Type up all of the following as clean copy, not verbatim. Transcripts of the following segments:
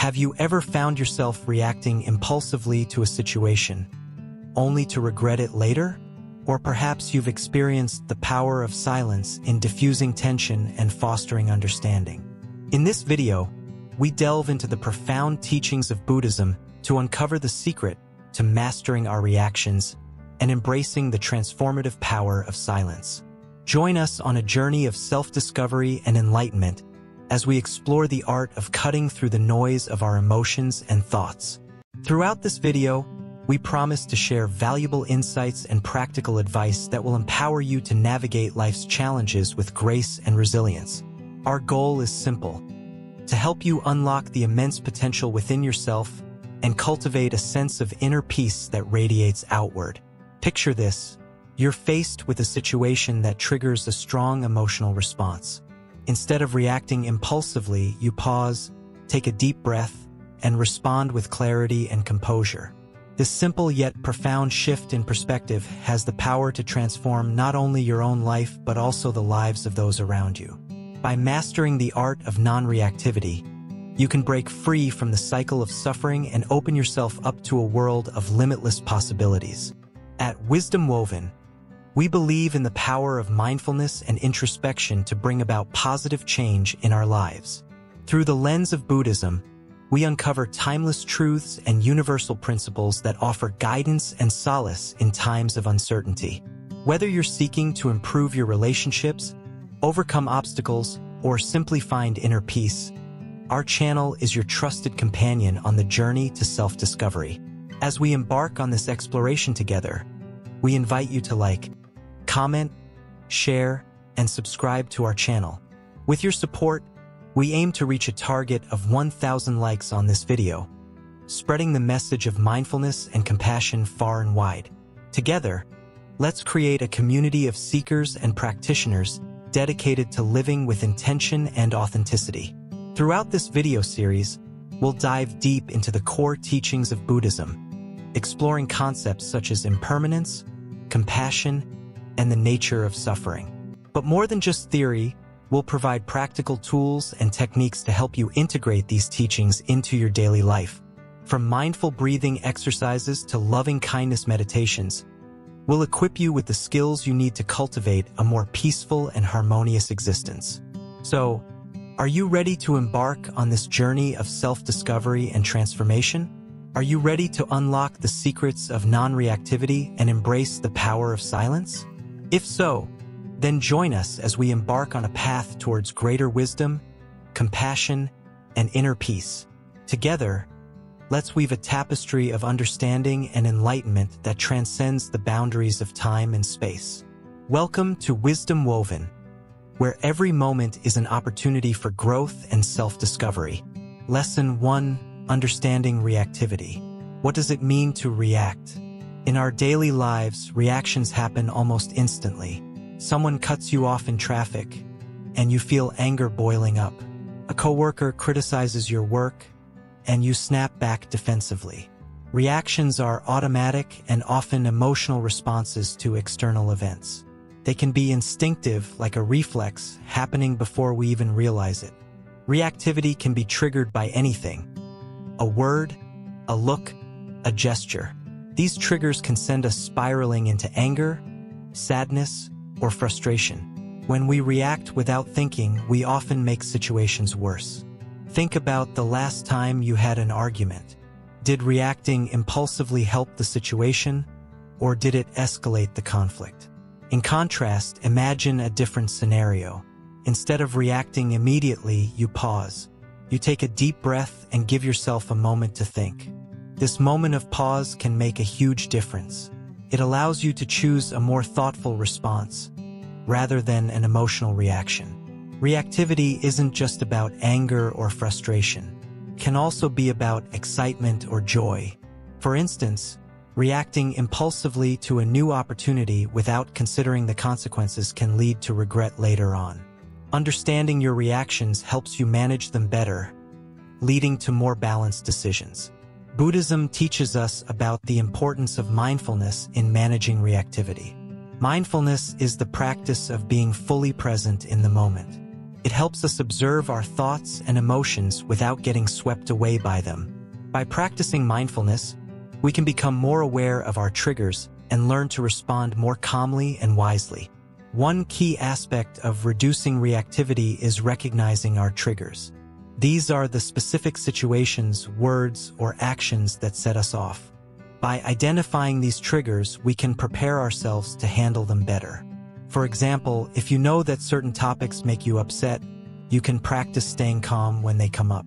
Have you ever found yourself reacting impulsively to a situation, only to regret it later? Or perhaps you've experienced the power of silence in diffusing tension and fostering understanding. In this video, we delve into the profound teachings of Buddhism to uncover the secret to mastering our reactions and embracing the transformative power of silence. Join us on a journey of self-discovery and enlightenment as we explore the art of cutting through the noise of our emotions and thoughts. Throughout this video, we promise to share valuable insights and practical advice that will empower you to navigate life's challenges with grace and resilience. Our goal is simple: to help you unlock the immense potential within yourself and cultivate a sense of inner peace that radiates outward. Picture this: you're faced with a situation that triggers a strong emotional response. Instead of reacting impulsively, you pause, take a deep breath, and respond with clarity and composure. This simple yet profound shift in perspective has the power to transform not only your own life but also the lives of those around you. By mastering the art of non-reactivity, you can break free from the cycle of suffering and open yourself up to a world of limitless possibilities. At Wisdom Woven, we believe in the power of mindfulness and introspection to bring about positive change in our lives. Through the lens of Buddhism, we uncover timeless truths and universal principles that offer guidance and solace in times of uncertainty. Whether you're seeking to improve your relationships, overcome obstacles, or simply find inner peace, our channel is your trusted companion on the journey to self-discovery. As we embark on this exploration together, we invite you to like, comment, share, and subscribe to our channel. With your support, we aim to reach a target of 1,000 likes on this video, spreading the message of mindfulness and compassion far and wide. Together, let's create a community of seekers and practitioners dedicated to living with intention and authenticity. Throughout this video series, we'll dive deep into the core teachings of Buddhism, exploring concepts such as impermanence, compassion, and the nature of suffering. But more than just theory, we'll provide practical tools and techniques to help you integrate these teachings into your daily life. From mindful breathing exercises to loving-kindness meditations, we'll equip you with the skills you need to cultivate a more peaceful and harmonious existence. So, are you ready to embark on this journey of self-discovery and transformation? Are you ready to unlock the secrets of non-reactivity and embrace the power of silence? If so, then join us as we embark on a path towards greater wisdom, compassion, and inner peace. Together, let's weave a tapestry of understanding and enlightenment that transcends the boundaries of time and space. Welcome to Wisdom Woven, where every moment is an opportunity for growth and self-discovery. Lesson 1: Understanding reactivity. What does it mean to react? In our daily lives, reactions happen almost instantly. Someone cuts you off in traffic, and you feel anger boiling up. A coworker criticizes your work, and you snap back defensively. Reactions are automatic and often emotional responses to external events. They can be instinctive, like a reflex, happening before we even realize it. Reactivity can be triggered by anything: a word, a look, a gesture. These triggers can send us spiraling into anger, sadness, or frustration. When we react without thinking, we often make situations worse. Think about the last time you had an argument. Did reacting impulsively help the situation, or did it escalate the conflict? In contrast, imagine a different scenario. Instead of reacting immediately, you pause. You take a deep breath and give yourself a moment to think. This moment of pause can make a huge difference. It allows you to choose a more thoughtful response, rather than an emotional reaction. Reactivity isn't just about anger or frustration. It can also be about excitement or joy. For instance, reacting impulsively to a new opportunity without considering the consequences can lead to regret later on. Understanding your reactions helps you manage them better, leading to more balanced decisions. Buddhism teaches us about the importance of mindfulness in managing reactivity. Mindfulness is the practice of being fully present in the moment. It helps us observe our thoughts and emotions without getting swept away by them. By practicing mindfulness, we can become more aware of our triggers and learn to respond more calmly and wisely. One key aspect of reducing reactivity is recognizing our triggers. These are the specific situations, words, or actions that set us off. By identifying these triggers, we can prepare ourselves to handle them better. For example, if you know that certain topics make you upset, you can practice staying calm when they come up.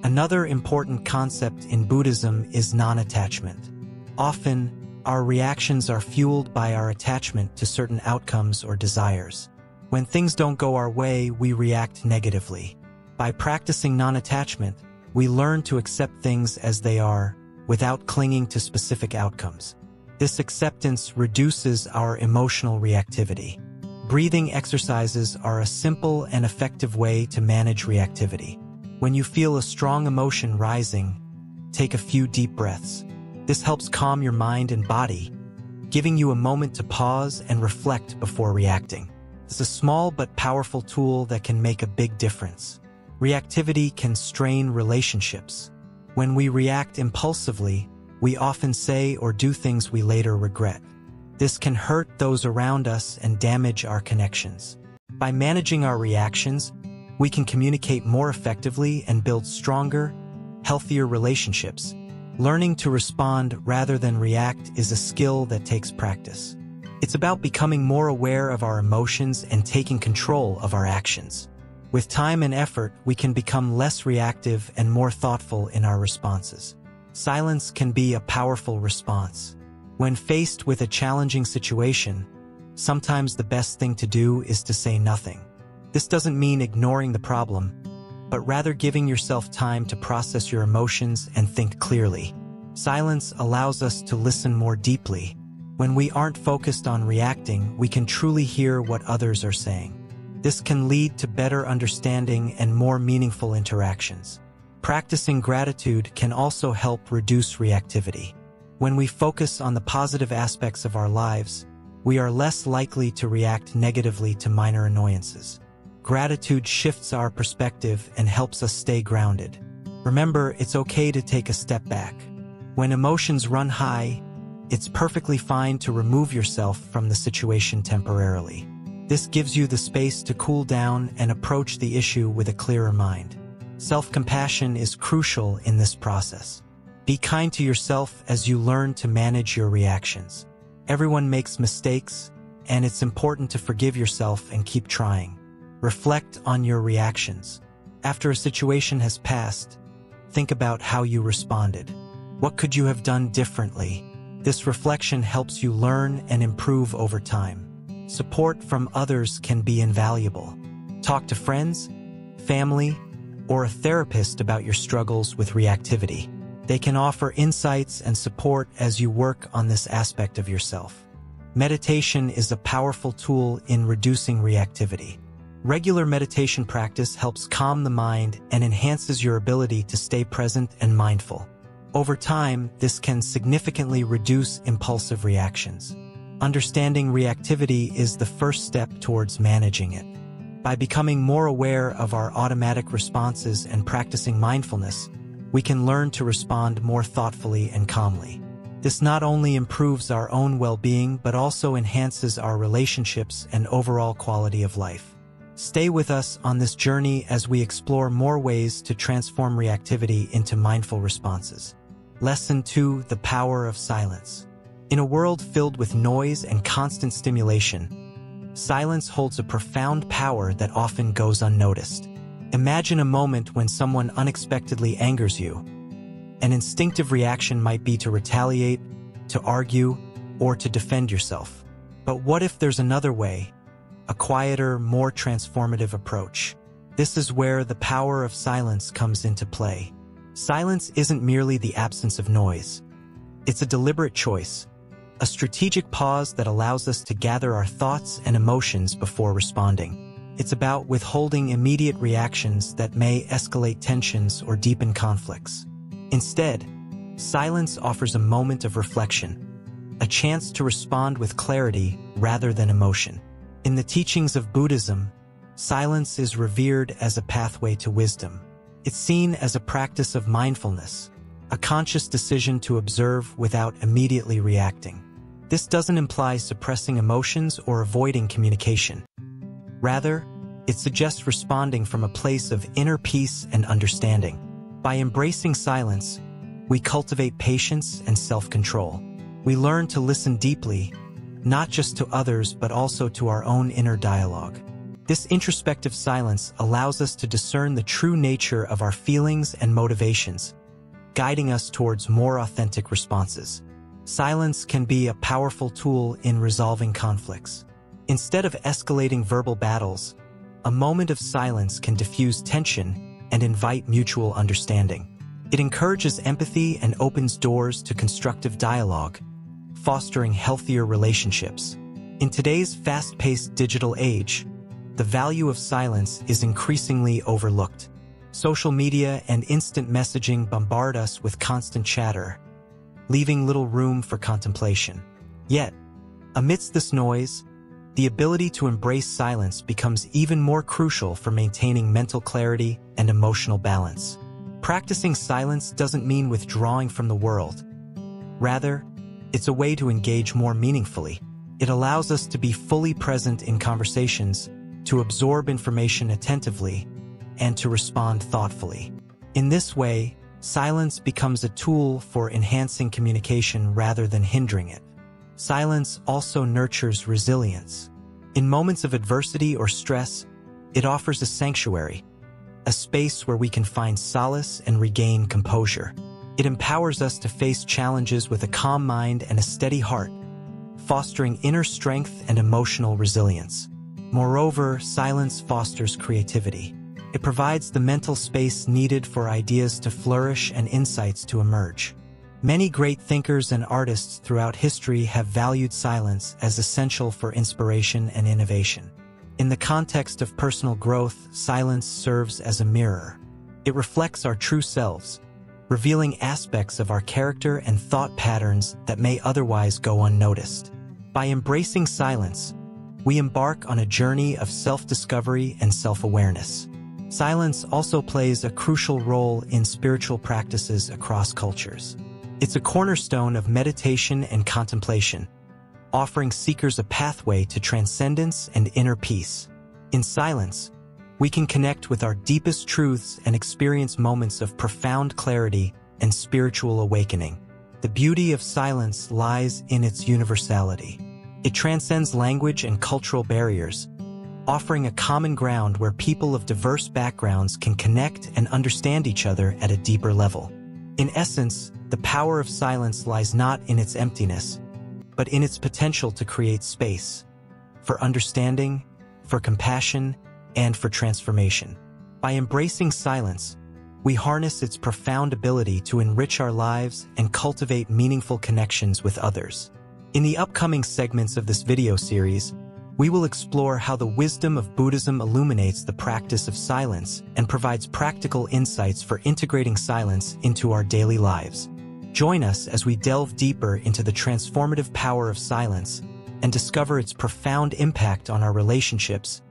Another important concept in Buddhism is non-attachment. Often, our reactions are fueled by our attachment to certain outcomes or desires. When things don't go our way, we react negatively. By practicing non-attachment, we learn to accept things as they are, without clinging to specific outcomes. This acceptance reduces our emotional reactivity. Breathing exercises are a simple and effective way to manage reactivity. When you feel a strong emotion rising, take a few deep breaths. This helps calm your mind and body, giving you a moment to pause and reflect before reacting. It's a small but powerful tool that can make a big difference. Reactivity can strain relationships. When we react impulsively, we often say or do things we later regret. This can hurt those around us and damage our connections. By managing our reactions, we can communicate more effectively and build stronger, healthier relationships. Learning to respond rather than react is a skill that takes practice. It's about becoming more aware of our emotions and taking control of our actions. With time and effort, we can become less reactive and more thoughtful in our responses. Silence can be a powerful response. When faced with a challenging situation, sometimes the best thing to do is to say nothing. This doesn't mean ignoring the problem, but rather giving yourself time to process your emotions and think clearly. Silence allows us to listen more deeply. When we aren't focused on reacting, we can truly hear what others are saying. This can lead to better understanding and more meaningful interactions. Practicing gratitude can also help reduce reactivity. When we focus on the positive aspects of our lives, we are less likely to react negatively to minor annoyances. Gratitude shifts our perspective and helps us stay grounded. Remember, it's okay to take a step back. When emotions run high, it's perfectly fine to remove yourself from the situation temporarily. This gives you the space to cool down and approach the issue with a clearer mind. Self-compassion is crucial in this process. Be kind to yourself as you learn to manage your reactions. Everyone makes mistakes, and it's important to forgive yourself and keep trying. Reflect on your reactions. After a situation has passed, think about how you responded. What could you have done differently? This reflection helps you learn and improve over time. Support from others can be invaluable. Talk to friends, family, or a therapist about your struggles with reactivity. They can offer insights and support as you work on this aspect of yourself. Meditation is a powerful tool in reducing reactivity. Regular meditation practice helps calm the mind and enhances your ability to stay present and mindful. Over time, this can significantly reduce impulsive reactions. Understanding reactivity is the first step towards managing it. By becoming more aware of our automatic responses and practicing mindfulness, we can learn to respond more thoughtfully and calmly. This not only improves our own well-being, but also enhances our relationships and overall quality of life. Stay with us on this journey as we explore more ways to transform reactivity into mindful responses. Lesson 2: The Power of Silence. In a world filled with noise and constant stimulation, silence holds a profound power that often goes unnoticed. Imagine a moment when someone unexpectedly angers you. An instinctive reaction might be to retaliate, to argue, or to defend yourself. But what if there's another way? A quieter, more transformative approach. This is where the power of silence comes into play. Silence isn't merely the absence of noise. It's a deliberate choice, a strategic pause that allows us to gather our thoughts and emotions before responding. It's about withholding immediate reactions that may escalate tensions or deepen conflicts. Instead, silence offers a moment of reflection, a chance to respond with clarity rather than emotion. In the teachings of Buddhism, Silence is revered as a pathway to wisdom. It's seen as a practice of mindfulness, a conscious decision to observe without immediately reacting. This doesn't imply suppressing emotions or avoiding communication. Rather, it suggests responding from a place of inner peace and understanding. By embracing silence, we cultivate patience and self-control. We learn to listen deeply, not just to others but also to our own inner dialogue. This introspective silence allows us to discern the true nature of our feelings and motivations, guiding us towards more authentic responses. Silence can be a powerful tool in resolving conflicts. Instead of escalating verbal battles, a moment of silence can diffuse tension and invite mutual understanding. It encourages empathy and opens doors to constructive dialogue, fostering healthier relationships. In today's fast-paced digital age, the value of silence is increasingly overlooked. Social media and instant messaging bombard us with constant chatter, leaving little room for contemplation. Yet, amidst this noise, the ability to embrace silence becomes even more crucial for maintaining mental clarity and emotional balance. Practicing silence doesn't mean withdrawing from the world. Rather, it's a way to engage more meaningfully. It allows us to be fully present in conversations, to absorb information attentively, and to respond thoughtfully. In this way, silence becomes a tool for enhancing communication rather than hindering it. Silence also nurtures resilience. In moments of adversity or stress, it offers a sanctuary, a space where we can find solace and regain composure. It empowers us to face challenges with a calm mind and a steady heart, fostering inner strength and emotional resilience. Moreover, silence fosters creativity. It provides the mental space needed for ideas to flourish and insights to emerge. Many great thinkers and artists throughout history have valued silence as essential for inspiration and innovation. In the context of personal growth, silence serves as a mirror. It reflects our true selves, revealing aspects of our character and thought patterns that may otherwise go unnoticed. By embracing silence, we embark on a journey of self-discovery and self-awareness. Silence also plays a crucial role in spiritual practices across cultures. It's a cornerstone of meditation and contemplation, offering seekers a pathway to transcendence and inner peace. In silence, we can connect with our deepest truths and experience moments of profound clarity and spiritual awakening. The beauty of silence lies in its universality. It transcends language and cultural barriers, offering a common ground where people of diverse backgrounds can connect and understand each other at a deeper level. In essence, the power of silence lies not in its emptiness, but in its potential to create space for understanding, for compassion, and for transformation. By embracing silence, we harness its profound ability to enrich our lives and cultivate meaningful connections with others. In the upcoming segments of this video series, we will explore how the wisdom of Buddhism illuminates the practice of silence and provides practical insights for integrating silence into our daily lives. Join us as we delve deeper into the transformative power of silence and discover its profound impact on our relationships,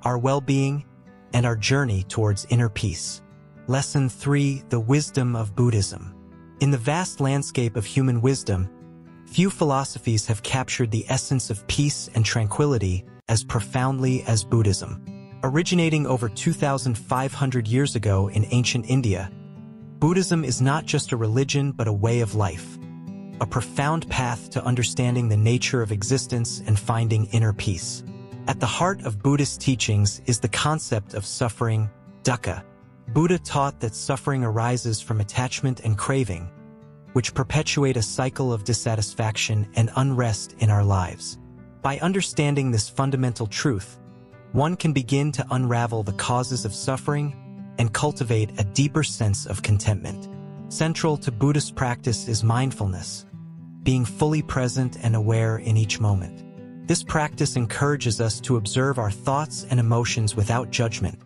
our well-being, and our journey towards inner peace. Lesson 3: The Wisdom of Buddhism. In the vast landscape of human wisdom, few philosophies have captured the essence of peace and tranquility as profoundly as Buddhism. Originating over 2,500 years ago in ancient India, Buddhism is not just a religion but a way of life, a profound path to understanding the nature of existence and finding inner peace. At the heart of Buddhist teachings is the concept of suffering, dukkha. Buddha taught that suffering arises from attachment and craving, which perpetuate a cycle of dissatisfaction and unrest in our lives. By understanding this fundamental truth, one can begin to unravel the causes of suffering and cultivate a deeper sense of contentment. Central to Buddhist practice is mindfulness, being fully present and aware in each moment. This practice encourages us to observe our thoughts and emotions without judgment,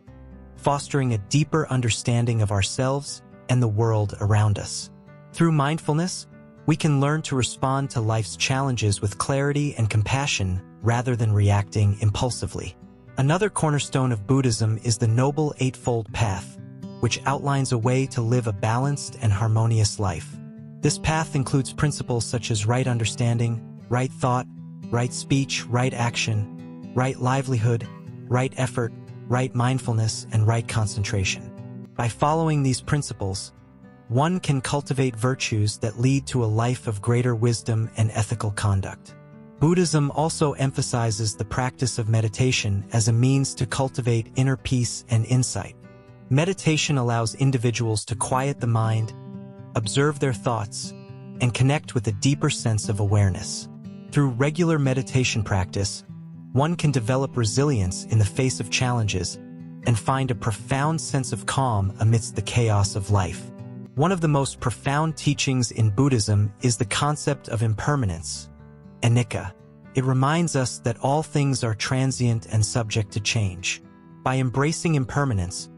fostering a deeper understanding of ourselves and the world around us. Through mindfulness, we can learn to respond to life's challenges with clarity and compassion rather than reacting impulsively. Another cornerstone of Buddhism is the Noble Eightfold Path, which outlines a way to live a balanced and harmonious life. This path includes principles such as right understanding, right thought, right speech, right action, right livelihood, right effort, right mindfulness, and right concentration. By following these principles, one can cultivate virtues that lead to a life of greater wisdom and ethical conduct. Buddhism also emphasizes the practice of meditation as a means to cultivate inner peace and insight. Meditation allows individuals to quiet the mind, observe their thoughts, and connect with a deeper sense of awareness. Through regular meditation practice, one can develop resilience in the face of challenges and find a profound sense of calm amidst the chaos of life. One of the most profound teachings in Buddhism is the concept of impermanence, anicca. It reminds us that all things are transient and subject to change. By embracing impermanence,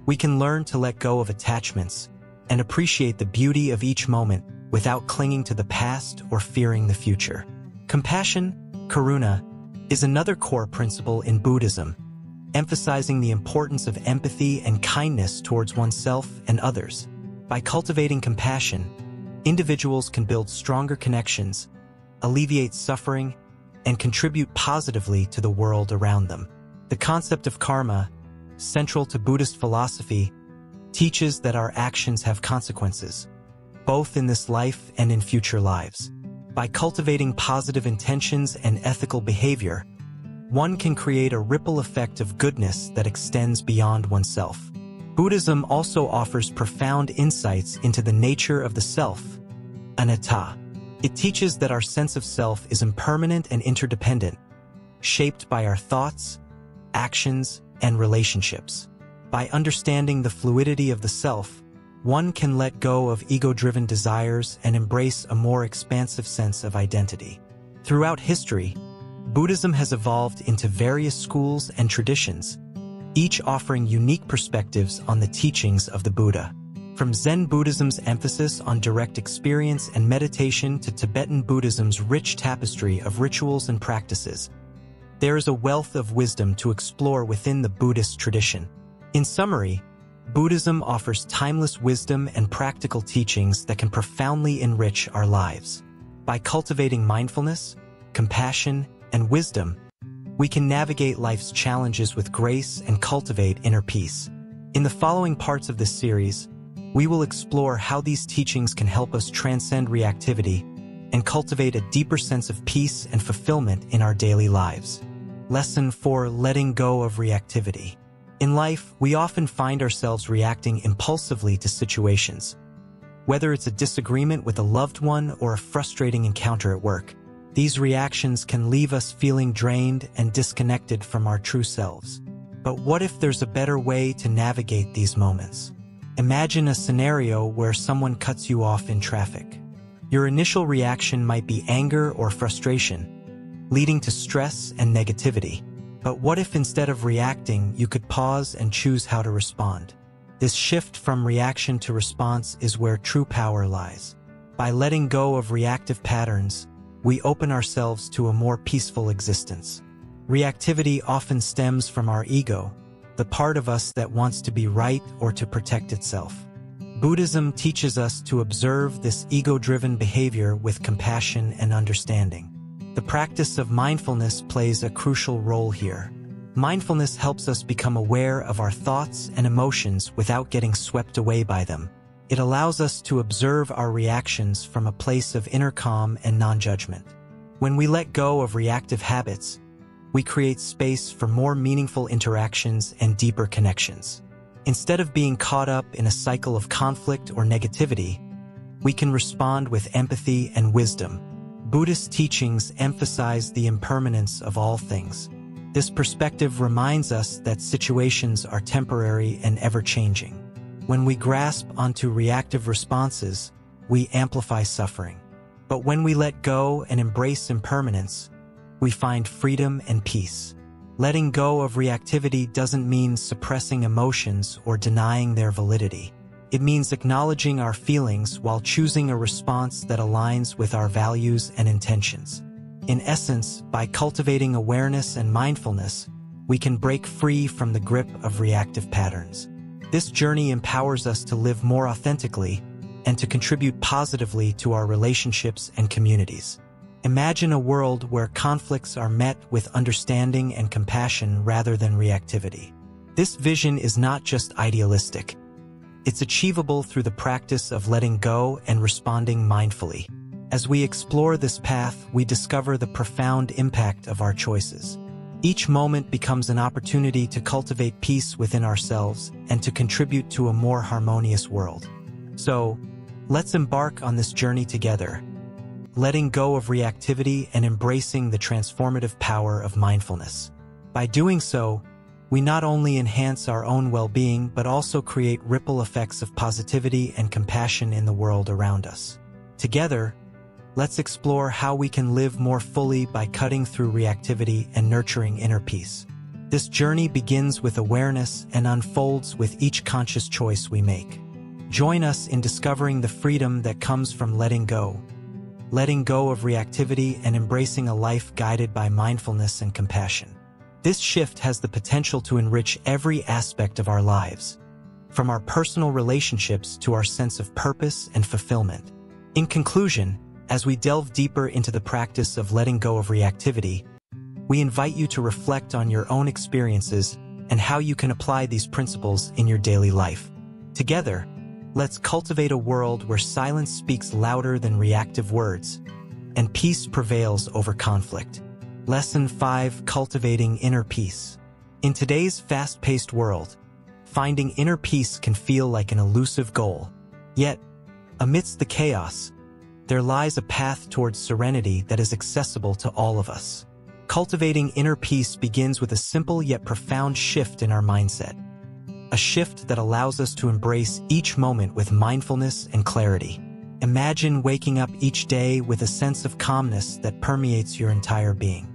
we can learn to let go of attachments and appreciate the beauty of each moment without clinging to the past or fearing the future. Compassion, karuna, is another core principle in Buddhism, emphasizing the importance of empathy and kindness towards oneself and others. By cultivating compassion, individuals can build stronger connections, alleviate suffering, and contribute positively to the world around them. The concept of karma, central to Buddhist philosophy, teaches that our actions have consequences, both in this life and in future lives. By cultivating positive intentions and ethical behavior, one can create a ripple effect of goodness that extends beyond oneself. Buddhism also offers profound insights into the nature of the self, anatta. It teaches that our sense of self is impermanent and interdependent, shaped by our thoughts, actions, and relationships. By understanding the fluidity of the self, one can let go of ego-driven desires and embrace a more expansive sense of identity. Throughout history, Buddhism has evolved into various schools and traditions, each offering unique perspectives on the teachings of the Buddha. From Zen Buddhism's emphasis on direct experience and meditation to Tibetan Buddhism's rich tapestry of rituals and practices, there is a wealth of wisdom to explore within the Buddhist tradition. In summary, Buddhism offers timeless wisdom and practical teachings that can profoundly enrich our lives. By cultivating mindfulness, compassion, and wisdom, we can navigate life's challenges with grace and cultivate inner peace. In the following parts of this series, we will explore how these teachings can help us transcend reactivity and cultivate a deeper sense of peace and fulfillment in our daily lives. Lesson 4: Letting Go of Reactivity. In life, we often find ourselves reacting impulsively to situations. Whether it's a disagreement with a loved one or a frustrating encounter at work, these reactions can leave us feeling drained and disconnected from our true selves. But what if there's a better way to navigate these moments? Imagine a scenario where someone cuts you off in traffic. Your initial reaction might be anger or frustration, leading to stress and negativity. But what if instead of reacting, you could pause and choose how to respond? This shift from reaction to response is where true power lies. By letting go of reactive patterns, we open ourselves to a more peaceful existence. Reactivity often stems from our ego, the part of us that wants to be right or to protect itself. Buddhism teaches us to observe this ego-driven behavior with compassion and understanding. The practice of mindfulness plays a crucial role here. Mindfulness helps us become aware of our thoughts and emotions without getting swept away by them. It allows us to observe our reactions from a place of inner calm and non-judgment. When we let go of reactive habits, we create space for more meaningful interactions and deeper connections. Instead of being caught up in a cycle of conflict or negativity, we can respond with empathy and wisdom. Buddhist teachings emphasize the impermanence of all things. This perspective reminds us that situations are temporary and ever-changing. When we grasp onto reactive responses, we amplify suffering. But when we let go and embrace impermanence, we find freedom and peace. Letting go of reactivity doesn't mean suppressing emotions or denying their validity. It means acknowledging our feelings while choosing a response that aligns with our values and intentions. In essence, by cultivating awareness and mindfulness, we can break free from the grip of reactive patterns. This journey empowers us to live more authentically and to contribute positively to our relationships and communities. Imagine a world where conflicts are met with understanding and compassion rather than reactivity. This vision is not just idealistic. It's achievable through the practice of letting go and responding mindfully. As we explore this path, we discover the profound impact of our choices. Each moment becomes an opportunity to cultivate peace within ourselves and to contribute to a more harmonious world. So, let's embark on this journey together, letting go of reactivity and embracing the transformative power of mindfulness. By doing so, we not only enhance our own well-being but also create ripple effects of positivity and compassion in the world around us. Together, let's explore how we can live more fully by cutting through reactivity and nurturing inner peace. This journey begins with awareness and unfolds with each conscious choice we make. Join us in discovering the freedom that comes from letting go of reactivity and embracing a life guided by mindfulness and compassion. This shift has the potential to enrich every aspect of our lives, from our personal relationships to our sense of purpose and fulfillment. In conclusion, as we delve deeper into the practice of letting go of reactivity, we invite you to reflect on your own experiences and how you can apply these principles in your daily life. Together, let's cultivate a world where silence speaks louder than reactive words, and peace prevails over conflict. Lesson 5: Cultivating Inner Peace. In today's fast-paced world, finding inner peace can feel like an elusive goal. Yet, amidst the chaos, there lies a path towards serenity that is accessible to all of us. Cultivating inner peace begins with a simple yet profound shift in our mindset. A shift that allows us to embrace each moment with mindfulness and clarity. Imagine waking up each day with a sense of calmness that permeates your entire being.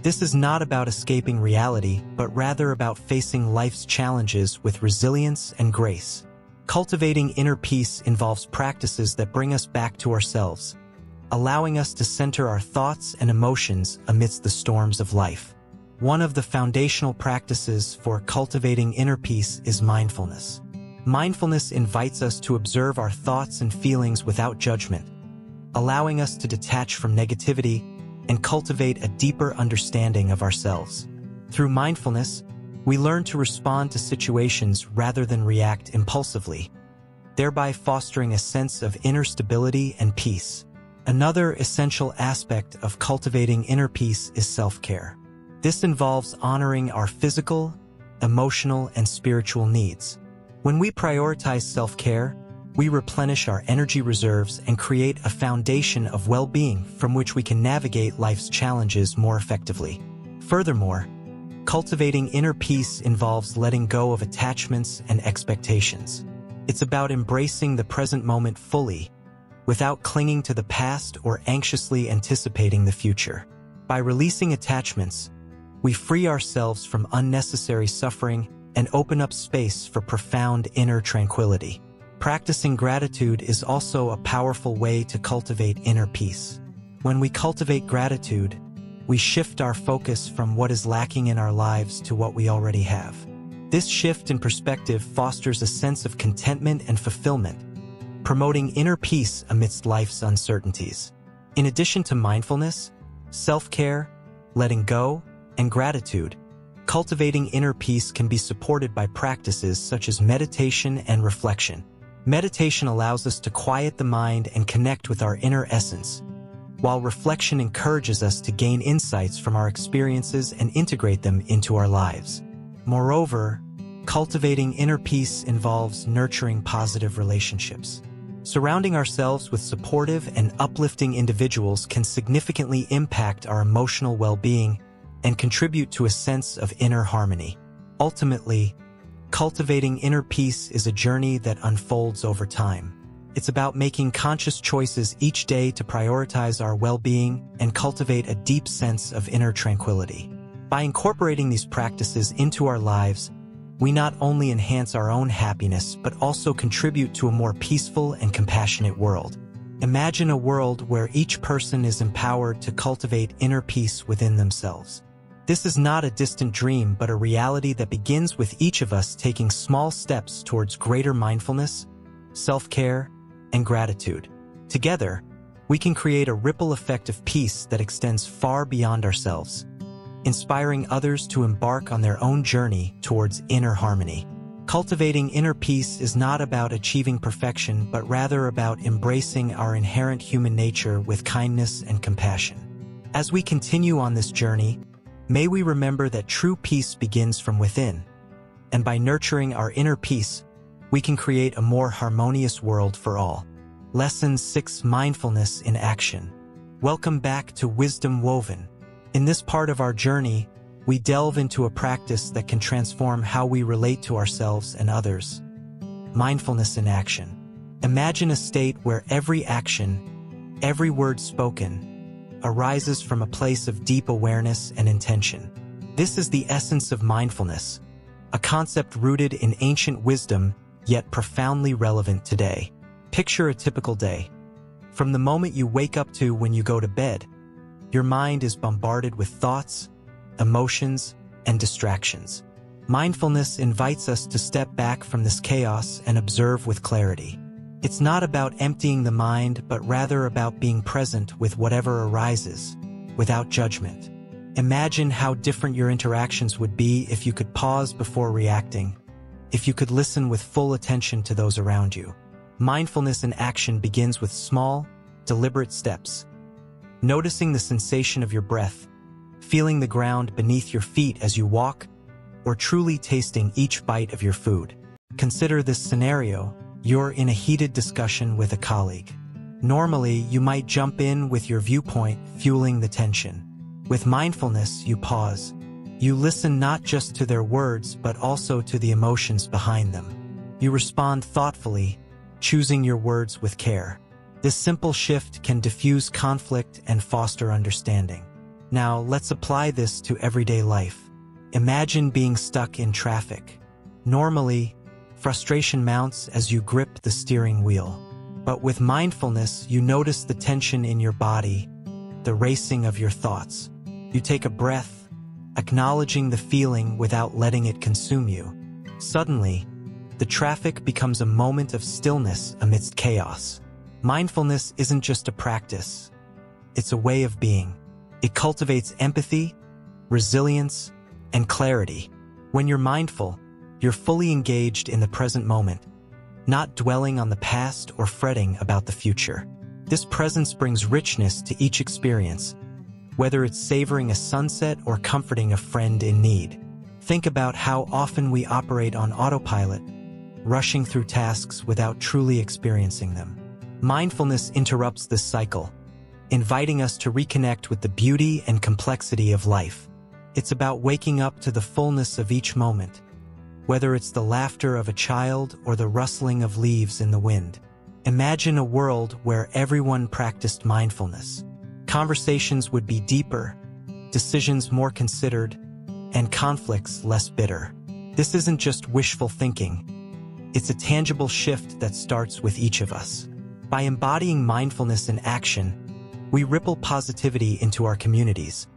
This is not about escaping reality, but rather about facing life's challenges with resilience and grace. Cultivating inner peace involves practices that bring us back to ourselves, allowing us to center our thoughts and emotions amidst the storms of life. One of the foundational practices for cultivating inner peace is mindfulness. Mindfulness invites us to observe our thoughts and feelings without judgment, allowing us to detach from negativity and cultivate a deeper understanding of ourselves. Through mindfulness, we learn to respond to situations rather than react impulsively, thereby fostering a sense of inner stability and peace. Another essential aspect of cultivating inner peace is self-care. This involves honoring our physical, emotional, and spiritual needs. When we prioritize self-care, we replenish our energy reserves and create a foundation of well-being from which we can navigate life's challenges more effectively. Furthermore, cultivating inner peace involves letting go of attachments and expectations. It's about embracing the present moment fully, without clinging to the past or anxiously anticipating the future. By releasing attachments, we free ourselves from unnecessary suffering and open up space for profound inner tranquility. Practicing gratitude is also a powerful way to cultivate inner peace. When we cultivate gratitude, we shift our focus from what is lacking in our lives to what we already have. This shift in perspective fosters a sense of contentment and fulfillment, promoting inner peace amidst life's uncertainties. In addition to mindfulness, self-care, letting go, and gratitude, cultivating inner peace can be supported by practices such as meditation and reflection. Meditation allows us to quiet the mind and connect with our inner essence, while reflection encourages us to gain insights from our experiences and integrate them into our lives. Moreover, cultivating inner peace involves nurturing positive relationships. Surrounding ourselves with supportive and uplifting individuals can significantly impact our emotional well-being and contribute to a sense of inner harmony. Ultimately, cultivating inner peace is a journey that unfolds over time. It's about making conscious choices each day to prioritize our well-being and cultivate a deep sense of inner tranquility. By incorporating these practices into our lives, we not only enhance our own happiness but also contribute to a more peaceful and compassionate world. Imagine a world where each person is empowered to cultivate inner peace within themselves. This is not a distant dream, but a reality that begins with each of us taking small steps towards greater mindfulness, self-care, and gratitude. Together, we can create a ripple effect of peace that extends far beyond ourselves, inspiring others to embark on their own journey towards inner harmony. Cultivating inner peace is not about achieving perfection, but rather about embracing our inherent human nature with kindness and compassion. As we continue on this journey, may we remember that true peace begins from within, and by nurturing our inner peace, we can create a more harmonious world for all. Lesson 6: Mindfulness in Action. Welcome back to Wisdom Woven. In this part of our journey, we delve into a practice that can transform how we relate to ourselves and others. Mindfulness in action. Imagine a state where every action, every word spoken, arises from a place of deep awareness and intention. This is the essence of mindfulness, a concept rooted in ancient wisdom yet profoundly relevant today. Picture a typical day. From the moment you wake up to when you go to bed, your mind is bombarded with thoughts, emotions, and distractions. Mindfulness invites us to step back from this chaos and observe with clarity. It's not about emptying the mind, but rather about being present with whatever arises, without judgment. Imagine how different your interactions would be if you could pause before reacting, if you could listen with full attention to those around you. Mindfulness in action begins with small, deliberate steps. Noticing the sensation of your breath, feeling the ground beneath your feet as you walk, or truly tasting each bite of your food. Consider this scenario: you're in a heated discussion with a colleague. Normally, you might jump in with your viewpoint, fueling the tension. With mindfulness, you pause. You listen not just to their words, but also to the emotions behind them. You respond thoughtfully, choosing your words with care. This simple shift can diffuse conflict and foster understanding. Now, let's apply this to everyday life. Imagine being stuck in traffic. Normally, frustration mounts as you grip the steering wheel. But with mindfulness, you notice the tension in your body, the racing of your thoughts. You take a breath, acknowledging the feeling without letting it consume you. Suddenly, the traffic becomes a moment of stillness amidst chaos. Mindfulness isn't just a practice, it's a way of being. It cultivates empathy, resilience, and clarity. When you're mindful, you're fully engaged in the present moment, not dwelling on the past or fretting about the future. This presence brings richness to each experience, whether it's savoring a sunset or comforting a friend in need. Think about how often we operate on autopilot, rushing through tasks without truly experiencing them. Mindfulness interrupts this cycle, inviting us to reconnect with the beauty and complexity of life. It's about waking up to the fullness of each moment, whether it's the laughter of a child or the rustling of leaves in the wind. Imagine a world where everyone practiced mindfulness. Conversations would be deeper, decisions more considered, and conflicts less bitter. This isn't just wishful thinking. It's a tangible shift that starts with each of us. By embodying mindfulness in action, we ripple positivity into our communities,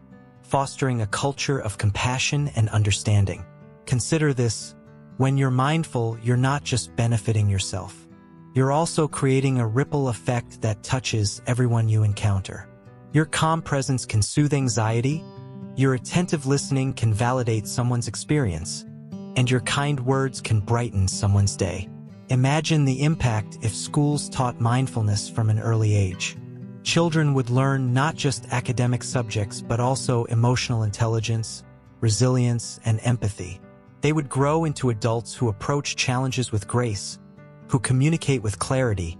fostering a culture of compassion and understanding. Consider this: when you're mindful, you're not just benefiting yourself. You're also creating a ripple effect that touches everyone you encounter. Your calm presence can soothe anxiety, your attentive listening can validate someone's experience, and your kind words can brighten someone's day. Imagine the impact if schools taught mindfulness from an early age. Children would learn not just academic subjects, but also emotional intelligence, resilience, and empathy. They would grow into adults who approach challenges with grace, who communicate with clarity,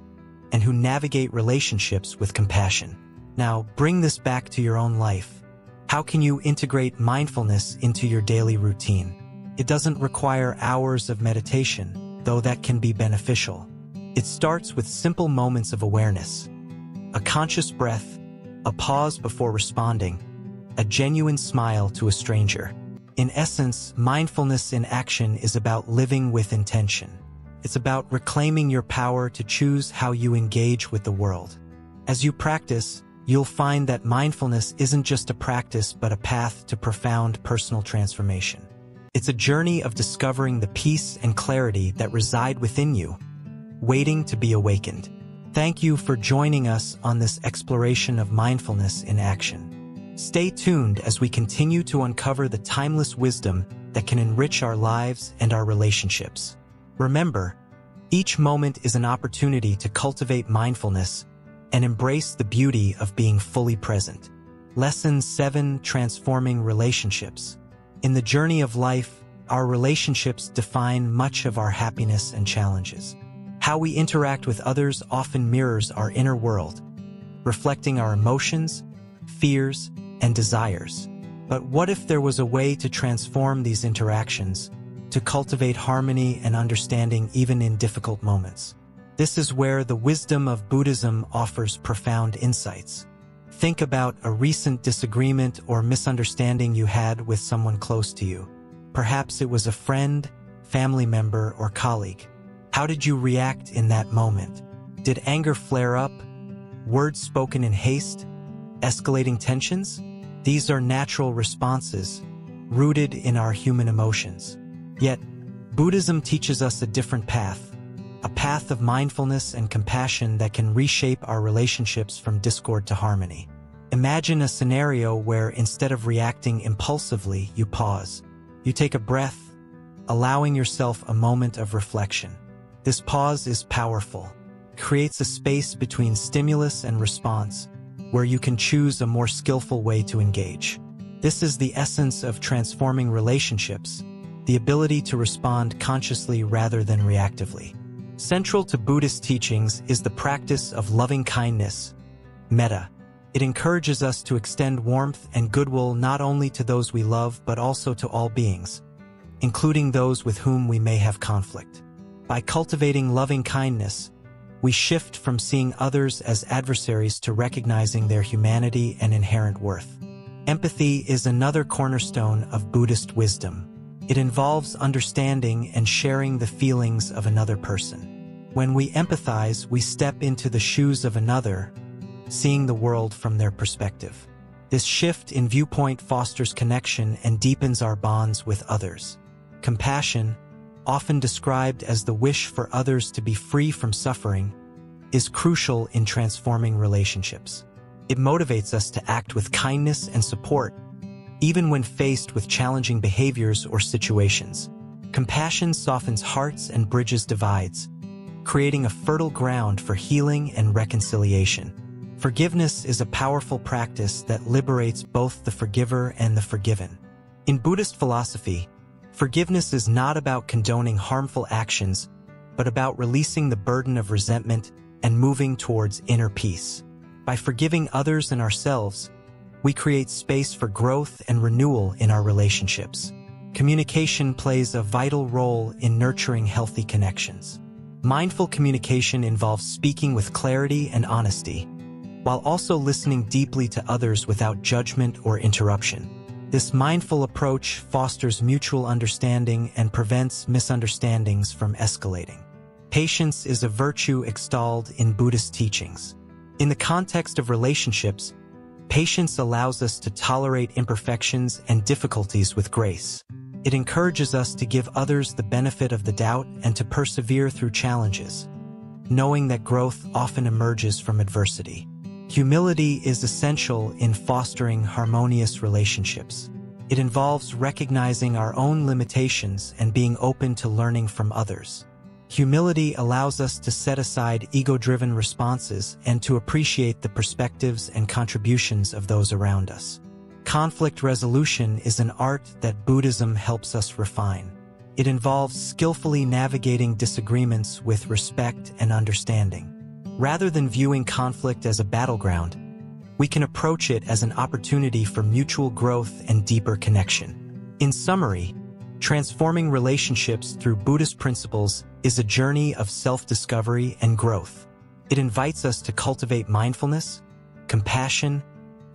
and who navigate relationships with compassion. Now, bring this back to your own life. How can you integrate mindfulness into your daily routine? It doesn't require hours of meditation, though that can be beneficial. It starts with simple moments of awareness: a conscious breath, a pause before responding, a genuine smile to a stranger. In essence, mindfulness in action is about living with intention. It's about reclaiming your power to choose how you engage with the world. As you practice, you'll find that mindfulness isn't just a practice but a path to profound personal transformation. It's a journey of discovering the peace and clarity that reside within you, waiting to be awakened. Thank you for joining us on this exploration of mindfulness in action. Stay tuned as we continue to uncover the timeless wisdom that can enrich our lives and our relationships. Remember, each moment is an opportunity to cultivate mindfulness and embrace the beauty of being fully present. Lesson 7: Transforming Relationships. In the journey of life, our relationships define much of our happiness and challenges. How we interact with others often mirrors our inner world, reflecting our emotions, fears, and desires. But what if there was a way to transform these interactions, to cultivate harmony and understanding even in difficult moments? This is where the wisdom of Buddhism offers profound insights. Think about a recent disagreement or misunderstanding you had with someone close to you. Perhaps it was a friend, family member, or colleague. How did you react in that moment? Did anger flare up? Words spoken in haste? Escalating tensions? These are natural responses, rooted in our human emotions. Yet, Buddhism teaches us a different path, a path of mindfulness and compassion that can reshape our relationships from discord to harmony. Imagine a scenario where instead of reacting impulsively, you pause. You take a breath, allowing yourself a moment of reflection. This pause is powerful, creates a space between stimulus and response, where you can choose a more skillful way to engage. This is the essence of transforming relationships, the ability to respond consciously rather than reactively. Central to Buddhist teachings is the practice of loving kindness, metta. It encourages us to extend warmth and goodwill not only to those we love but also to all beings, including those with whom we may have conflict. By cultivating loving kindness, we shift from seeing others as adversaries to recognizing their humanity and inherent worth. Empathy is another cornerstone of Buddhist wisdom. It involves understanding and sharing the feelings of another person. When we empathize, we step into the shoes of another, seeing the world from their perspective. This shift in viewpoint fosters connection and deepens our bonds with others. Compassion, often described as the wish for others to be free from suffering, is crucial in transforming relationships. It motivates us to act with kindness and support, even when faced with challenging behaviors or situations. Compassion softens hearts and bridges divides, creating a fertile ground for healing and reconciliation. Forgiveness is a powerful practice that liberates both the forgiver and the forgiven. In Buddhist philosophy, forgiveness is not about condoning harmful actions, but about releasing the burden of resentment and moving towards inner peace. By forgiving others and ourselves, we create space for growth and renewal in our relationships. Communication plays a vital role in nurturing healthy connections. Mindful communication involves speaking with clarity and honesty, while also listening deeply to others without judgment or interruption. This mindful approach fosters mutual understanding and prevents misunderstandings from escalating. Patience is a virtue extolled in Buddhist teachings. In the context of relationships, patience allows us to tolerate imperfections and difficulties with grace. It encourages us to give others the benefit of the doubt and to persevere through challenges, knowing that growth often emerges from adversity. Humility is essential in fostering harmonious relationships. It involves recognizing our own limitations and being open to learning from others. Humility allows us to set aside ego-driven responses and to appreciate the perspectives and contributions of those around us. Conflict resolution is an art that Buddhism helps us refine. It involves skillfully navigating disagreements with respect and understanding. Rather than viewing conflict as a battleground, we can approach it as an opportunity for mutual growth and deeper connection. In summary, transforming relationships through Buddhist principles is a journey of self-discovery and growth. It invites us to cultivate mindfulness, compassion,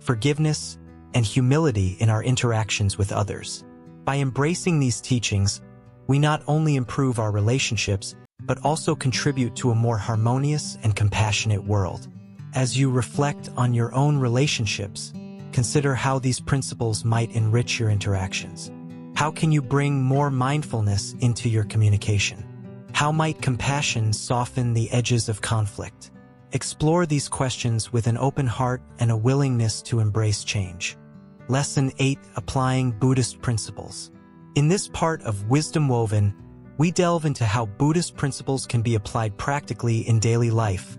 forgiveness, and humility in our interactions with others. By embracing these teachings, we not only improve our relationships, but also contribute to a more harmonious and compassionate world. As you reflect on your own relationships, consider how these principles might enrich your interactions. How can you bring more mindfulness into your communication? How might compassion soften the edges of conflict? Explore these questions with an open heart and a willingness to embrace change. Lesson 8. Applying Buddhist Principles. In this part of Wisdom Woven, we delve into how Buddhist principles can be applied practically in daily life,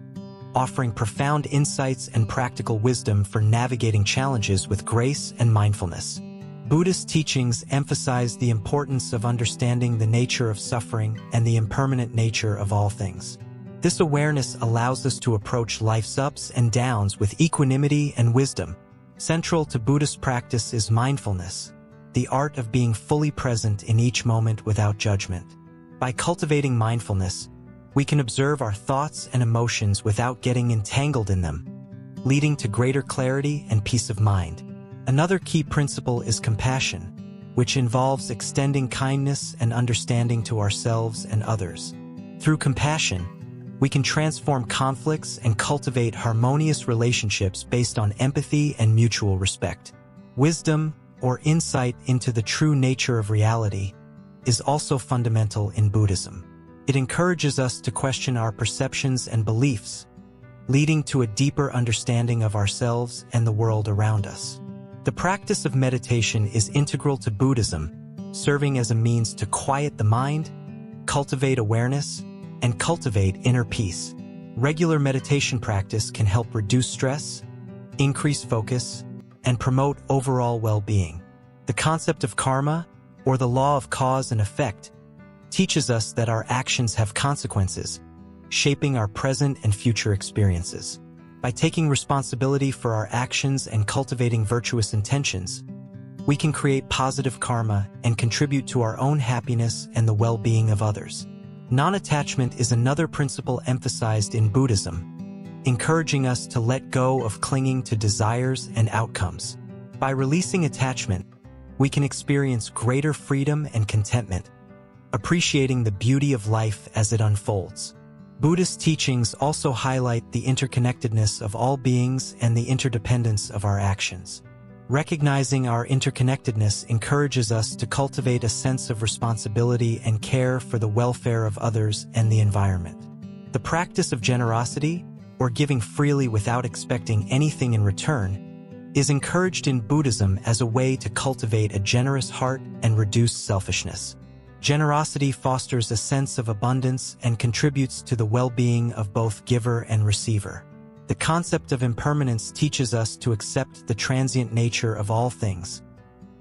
offering profound insights and practical wisdom for navigating challenges with grace and mindfulness. Buddhist teachings emphasize the importance of understanding the nature of suffering and the impermanent nature of all things. This awareness allows us to approach life's ups and downs with equanimity and wisdom. Central to Buddhist practice is mindfulness, the art of being fully present in each moment without judgment. By cultivating mindfulness, we can observe our thoughts and emotions without getting entangled in them, leading to greater clarity and peace of mind. Another key principle is compassion, which involves extending kindness and understanding to ourselves and others. Through compassion, we can transform conflicts and cultivate harmonious relationships based on empathy and mutual respect. Wisdom, or insight into the true nature of reality, is also fundamental in Buddhism. It encourages us to question our perceptions and beliefs, leading to a deeper understanding of ourselves and the world around us. The practice of meditation is integral to Buddhism, serving as a means to quiet the mind, cultivate awareness, and cultivate inner peace. Regular meditation practice can help reduce stress, increase focus, and promote overall well-being. The concept of karma, or the law of cause and effect, teaches us that our actions have consequences, shaping our present and future experiences. By taking responsibility for our actions and cultivating virtuous intentions, we can create positive karma and contribute to our own happiness and the well-being of others. Non-attachment is another principle emphasized in Buddhism, encouraging us to let go of clinging to desires and outcomes. By releasing attachment, we can experience greater freedom and contentment, appreciating the beauty of life as it unfolds. Buddhist teachings also highlight the interconnectedness of all beings and the interdependence of our actions. Recognizing our interconnectedness encourages us to cultivate a sense of responsibility and care for the welfare of others and the environment. The practice of generosity, or giving freely without expecting anything in return, is encouraged in Buddhism as a way to cultivate a generous heart and reduce selfishness. Generosity fosters a sense of abundance and contributes to the well-being of both giver and receiver. The concept of impermanence teaches us to accept the transient nature of all things,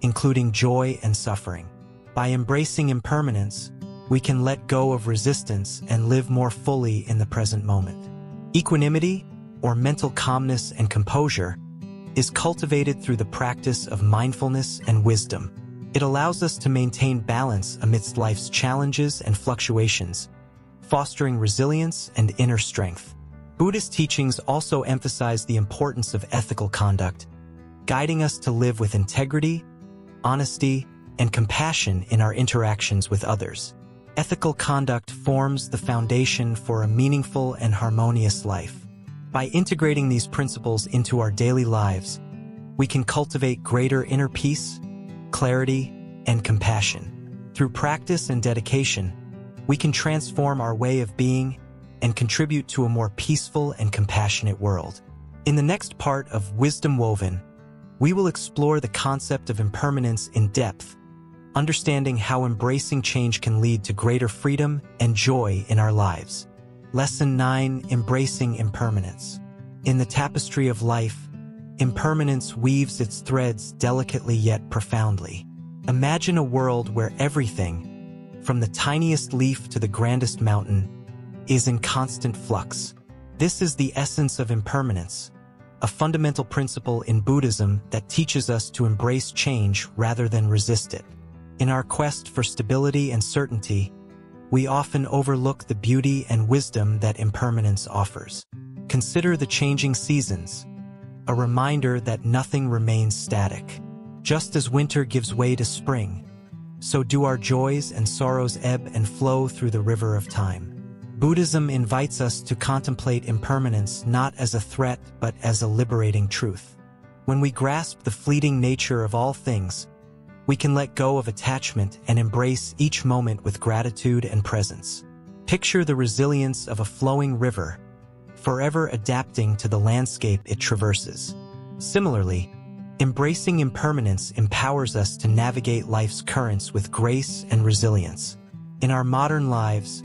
including joy and suffering. By embracing impermanence, we can let go of resistance and live more fully in the present moment. Equanimity, or mental calmness and composure, is cultivated through the practice of mindfulness and wisdom. It allows us to maintain balance amidst life's challenges and fluctuations, fostering resilience and inner strength. Buddhist teachings also emphasize the importance of ethical conduct, guiding us to live with integrity, honesty, and compassion in our interactions with others. Ethical conduct forms the foundation for a meaningful and harmonious life. By integrating these principles into our daily lives, we can cultivate greater inner peace, clarity, and compassion. Through practice and dedication, we can transform our way of being and contribute to a more peaceful and compassionate world. In the next part of Wisdom Woven, we will explore the concept of impermanence in depth, understanding how embracing change can lead to greater freedom and joy in our lives. Lesson 9. Embracing Impermanence. In the tapestry of life, impermanence weaves its threads delicately yet profoundly. Imagine a world where everything, from the tiniest leaf to the grandest mountain, is in constant flux. This is the essence of impermanence, a fundamental principle in Buddhism that teaches us to embrace change rather than resist it. In our quest for stability and certainty, we often overlook the beauty and wisdom that impermanence offers. Consider the changing seasons, a reminder that nothing remains static. Just as winter gives way to spring, so do our joys and sorrows ebb and flow through the river of time. Buddhism invites us to contemplate impermanence not as a threat but as a liberating truth. When we grasp the fleeting nature of all things, we can let go of attachment and embrace each moment with gratitude and presence. Picture the resilience of a flowing river, forever adapting to the landscape it traverses. Similarly, embracing impermanence empowers us to navigate life's currents with grace and resilience. In our modern lives,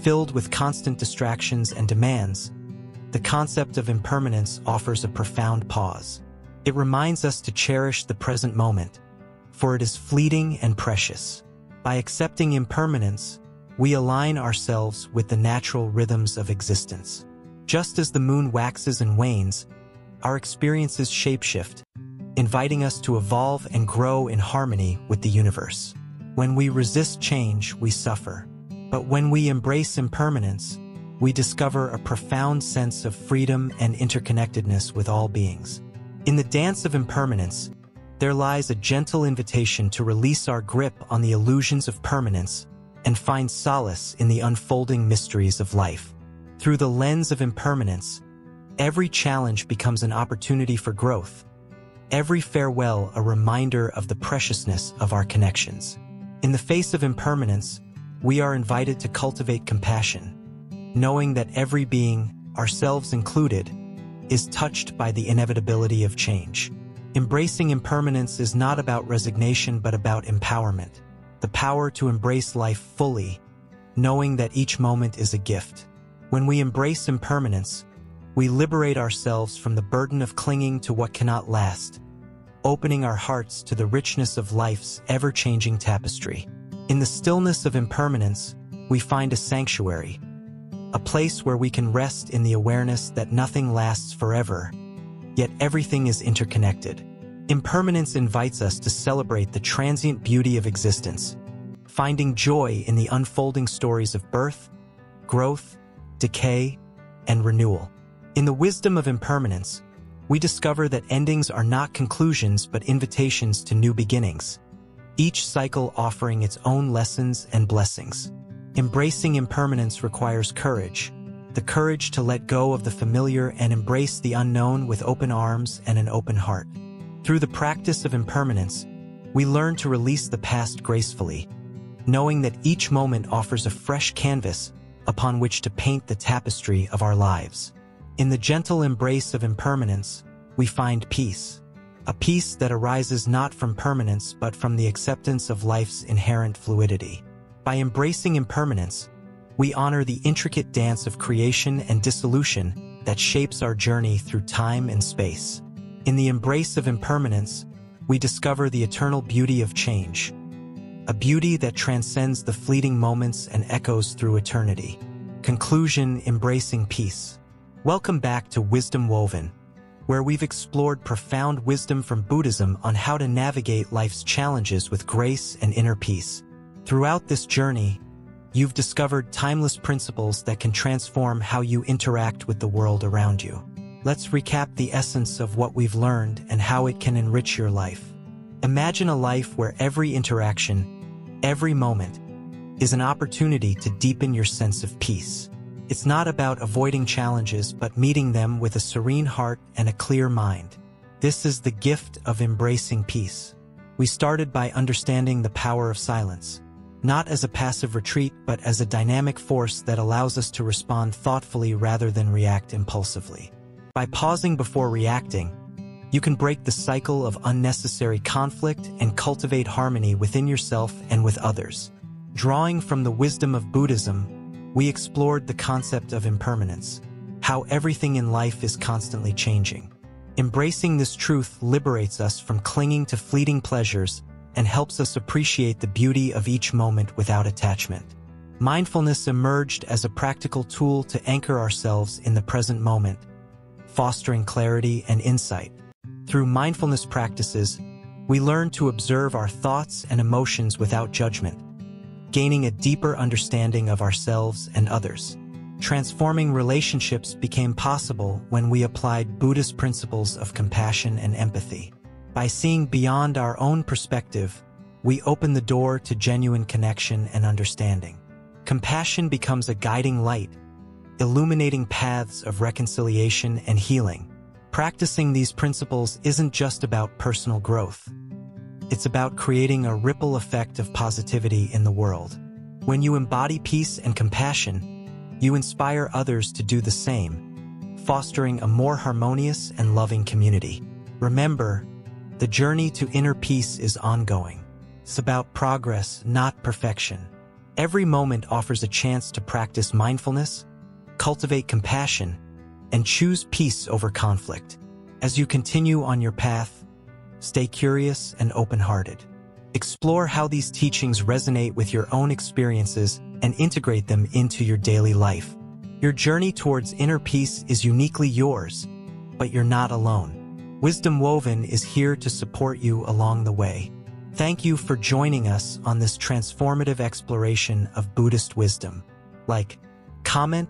filled with constant distractions and demands, the concept of impermanence offers a profound pause. It reminds us to cherish the present moment, for it is fleeting and precious. By accepting impermanence, we align ourselves with the natural rhythms of existence. Just as the moon waxes and wanes, our experiences shapeshift, inviting us to evolve and grow in harmony with the universe. When we resist change, we suffer. But when we embrace impermanence, we discover a profound sense of freedom and interconnectedness with all beings. In the dance of impermanence, there lies a gentle invitation to release our grip on the illusions of permanence and find solace in the unfolding mysteries of life. Through the lens of impermanence, every challenge becomes an opportunity for growth, every farewell a reminder of the preciousness of our connections. In the face of impermanence, we are invited to cultivate compassion, knowing that every being, ourselves included, is touched by the inevitability of change. Embracing impermanence is not about resignation but about empowerment, the power to embrace life fully, knowing that each moment is a gift. When we embrace impermanence, we liberate ourselves from the burden of clinging to what cannot last, opening our hearts to the richness of life's ever-changing tapestry. In the stillness of impermanence, we find a sanctuary, a place where we can rest in the awareness that nothing lasts forever, yet everything is interconnected. Impermanence invites us to celebrate the transient beauty of existence, finding joy in the unfolding stories of birth, growth, decay, and renewal. In the wisdom of impermanence, we discover that endings are not conclusions but invitations to new beginnings, each cycle offering its own lessons and blessings. Embracing impermanence requires courage, the courage to let go of the familiar and embrace the unknown with open arms and an open heart. Through the practice of impermanence, we learn to release the past gracefully, knowing that each moment offers a fresh canvas upon which to paint the tapestry of our lives. In the gentle embrace of impermanence, we find peace, a peace that arises not from permanence but from the acceptance of life's inherent fluidity. By embracing impermanence, we honor the intricate dance of creation and dissolution that shapes our journey through time and space. In the embrace of impermanence, we discover the eternal beauty of change, a beauty that transcends the fleeting moments and echoes through eternity. Conclusion: embracing peace. Welcome back to Wisdom Woven, where we've explored profound wisdom from Buddhism on how to navigate life's challenges with grace and inner peace. Throughout this journey, you've discovered timeless principles that can transform how you interact with the world around you. Let's recap the essence of what we've learned and how it can enrich your life. Imagine a life where every interaction, every moment, is an opportunity to deepen your sense of peace. It's not about avoiding challenges but meeting them with a serene heart and a clear mind. This is the gift of embracing peace. We started by understanding the power of silence, not as a passive retreat but as a dynamic force that allows us to respond thoughtfully rather than react impulsively. By pausing before reacting, you can break the cycle of unnecessary conflict and cultivate harmony within yourself and with others. Drawing from the wisdom of Buddhism, we explored the concept of impermanence, how everything in life is constantly changing. Embracing this truth liberates us from clinging to fleeting pleasures and helps us appreciate the beauty of each moment without attachment. Mindfulness emerged as a practical tool to anchor ourselves in the present moment, fostering clarity and insight. Through mindfulness practices, we learn to observe our thoughts and emotions without judgment, gaining a deeper understanding of ourselves and others. Transforming relationships became possible when we applied Buddhist principles of compassion and empathy. By seeing beyond our own perspective, we open the door to genuine connection and understanding. Compassion becomes a guiding light, illuminating paths of reconciliation and healing. Practicing these principles isn't just about personal growth. It's about creating a ripple effect of positivity in the world. When you embody peace and compassion, you inspire others to do the same, fostering a more harmonious and loving community. Remember, the journey to inner peace is ongoing. It's about progress, not perfection. Every moment offers a chance to practice mindfulness, cultivate compassion, and choose peace over conflict. As you continue on your path, stay curious and open-hearted. Explore how these teachings resonate with your own experiences and integrate them into your daily life. Your journey towards inner peace is uniquely yours, but you're not alone. Wisdom Woven is here to support you along the way. Thank you for joining us on this transformative exploration of Buddhist wisdom. Like, comment,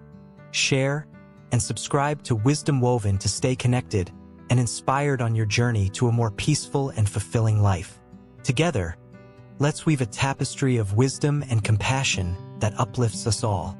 share, and subscribe to Wisdom Woven to stay connected and inspired on your journey to a more peaceful and fulfilling life. Together, let's weave a tapestry of wisdom and compassion that uplifts us all.